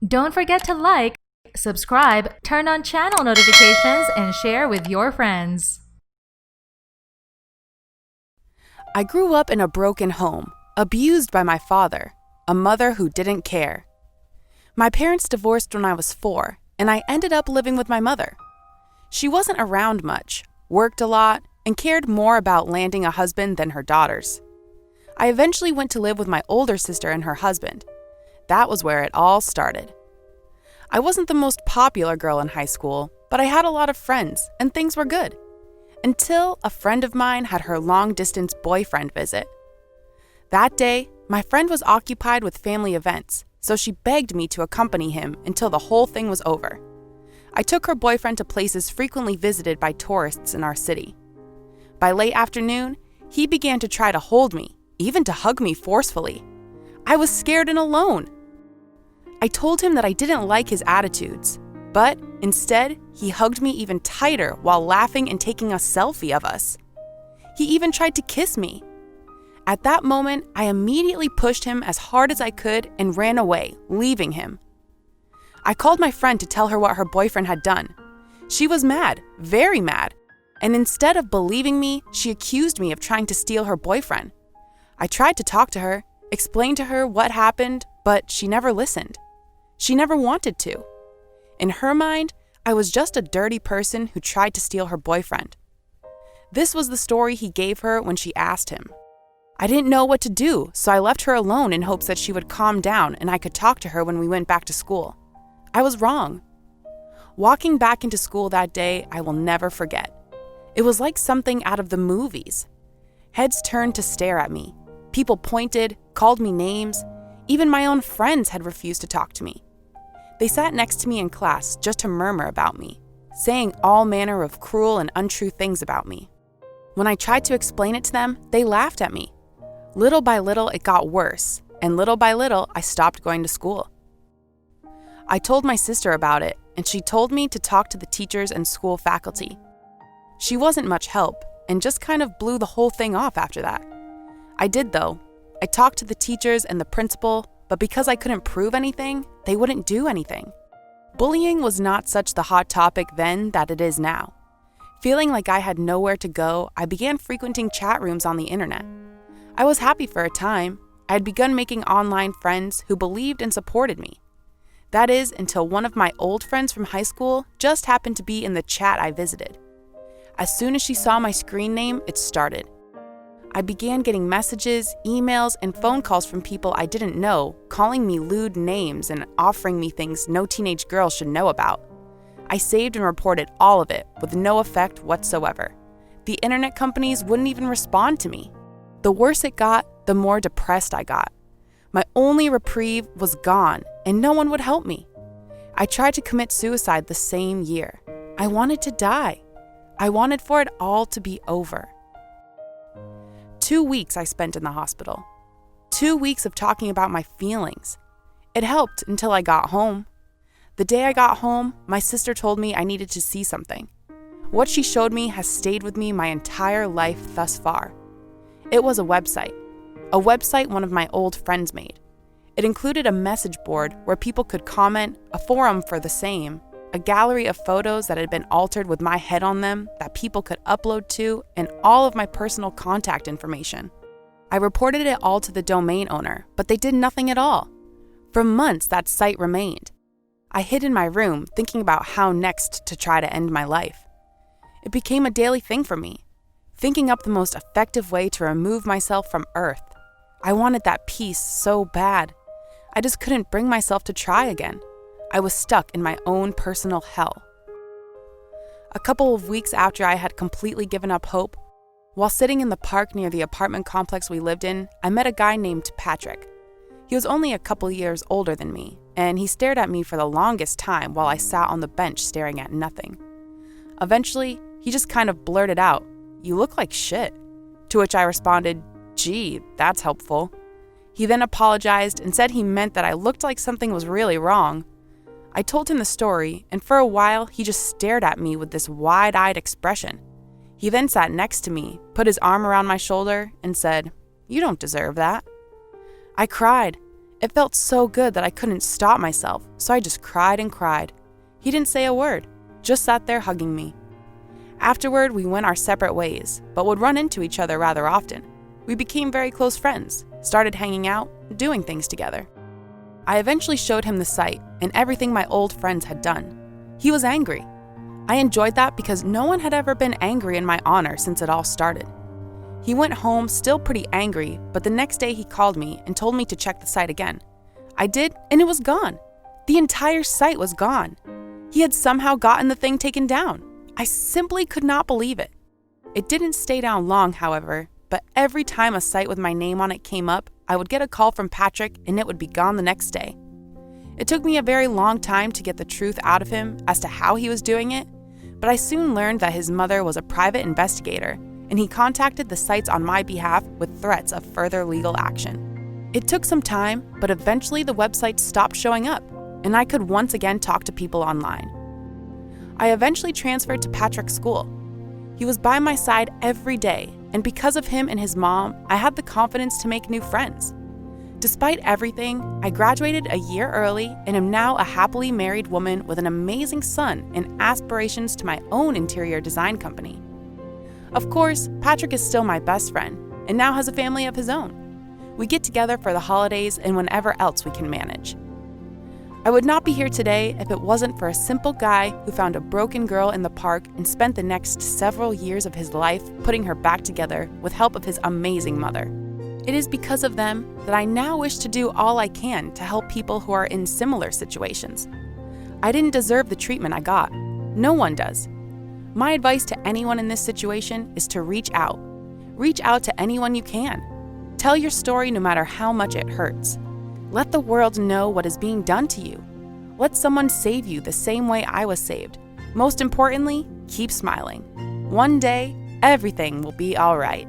Don't forget to like, subscribe, turn on channel notifications, and share with your friends. I grew up in a broken home, abused by my father, a mother who didn't care. My parents divorced when I was 4, and I ended up living with my mother. She wasn't around much, worked a lot, and cared more about landing a husband than her daughters. I eventually went to live with my older sister and her husband. That was where it all started. I wasn't the most popular girl in high school, but I had a lot of friends, and things were good. Until a friend of mine had her long-distance boyfriend visit. That day, my friend was occupied with family events, so she begged me to accompany him until the whole thing was over. I took her boyfriend to places frequently visited by tourists in our city. By late afternoon, he began to try to hold me, even to hug me forcefully. I was scared and alone. I told him that I didn't like his attitudes, but instead, he hugged me even tighter while laughing and taking a selfie of us. He even tried to kiss me. At that moment, I immediately pushed him as hard as I could and ran away, leaving him. I called my friend to tell her what her boyfriend had done. She was mad, very mad, and instead of believing me, she accused me of trying to steal her boyfriend. I tried to talk to her, explain to her what happened, but she never listened. She never wanted to. In her mind, I was just a dirty person who tried to steal her boyfriend. This was the story he gave her when she asked him. I didn't know what to do, so I left her alone in hopes that she would calm down and I could talk to her when we went back to school. I was wrong. Walking back into school that day, I will never forget. It was like something out of the movies. Heads turned to stare at me. People pointed, called me names. Even my own friends had refused to talk to me. They sat next to me in class just to murmur about me, saying all manner of cruel and untrue things about me. When I tried to explain it to them, they laughed at me. Little by little, it got worse, and little by little, I stopped going to school. I told my sister about it, and she told me to talk to the teachers and school faculty. She wasn't much help, and just kind of blew the whole thing off after that. I did, though. I talked to the teachers and the principal, but because I couldn't prove anything, they wouldn't do anything. Bullying was not such the hot topic then that it is now. Feeling like I had nowhere to go, I began frequenting chat rooms on the internet. I was happy for a time. I had begun making online friends who believed and supported me. That is, until one of my old friends from high school just happened to be in the chat I visited. As soon as she saw my screen name, it started. I began getting messages, emails, and phone calls from people I didn't know, calling me lewd names and offering me things no teenage girl should know about. I saved and reported all of it with no effect whatsoever. The internet companies wouldn't even respond to me. The worse it got, the more depressed I got. My only reprieve was gone, and no one would help me. I tried to commit suicide the same year. I wanted to die. I wanted for it all to be over. 2 weeks I spent in the hospital. 2 weeks of talking about my feelings. It helped until I got home. The day I got home, my sister told me I needed to see something. What she showed me has stayed with me my entire life thus far. It was a website one of my old friends made. It included a message board where people could comment, a forum for the same, a gallery of photos that had been altered with my head on them that people could upload to, and all of my personal contact information. I reported it all to the domain owner, but they did nothing at all. For months, that site remained. I hid in my room thinking about how next to try to end my life. It became a daily thing for me, thinking up the most effective way to remove myself from Earth. I wanted that peace so bad. I just couldn't bring myself to try again. I was stuck in my own personal hell. A couple of weeks after I had completely given up hope, while sitting in the park near the apartment complex we lived in, I met a guy named Patrick. He was only a couple years older than me, and he stared at me for the longest time while I sat on the bench staring at nothing. Eventually, he just kind of blurted out, "You look like shit." To which I responded, "Gee, that's helpful." He then apologized and said he meant that I looked like something was really wrong. I told him the story, and for a while, he just stared at me with this wide-eyed expression. He then sat next to me, put his arm around my shoulder, and said, "You don't deserve that." I cried. It felt so good that I couldn't stop myself, so I just cried and cried. He didn't say a word, just sat there hugging me. Afterward, we went our separate ways, but would run into each other rather often. We became very close friends, started hanging out, doing things together. I eventually showed him the site and everything my old friends had done. He was angry. I enjoyed that because no one had ever been angry in my honor since it all started. He went home still pretty angry, but the next day he called me and told me to check the site again. I did, and it was gone. The entire site was gone. He had somehow gotten the thing taken down. I simply could not believe it. It didn't stay down long, however, but every time a site with my name on it came up, I would get a call from Patrick and it would be gone the next day. It took me a very long time to get the truth out of him as to how he was doing it, but I soon learned that his mother was a private investigator and he contacted the sites on my behalf with threats of further legal action. It took some time, but eventually the website stopped showing up and I could once again talk to people online. I eventually transferred to Patrick's school. He was by my side every day, and because of him and his mom, I had the confidence to make new friends. Despite everything, I graduated a year early and am now a happily married woman with an amazing son and aspirations to my own interior design company. Of course, Patrick is still my best friend and now has a family of his own. We get together for the holidays and whenever else we can manage. I would not be here today if it wasn't for a simple guy who found a broken girl in the park and spent the next several years of his life putting her back together with help of his amazing mother. It is because of them that I now wish to do all I can to help people who are in similar situations. I didn't deserve the treatment I got. No one does. My advice to anyone in this situation is to reach out. Reach out to anyone you can. Tell your story no matter how much it hurts. Let the world know what is being done to you. Let someone save you the same way I was saved. Most importantly, keep smiling. One day, everything will be all right.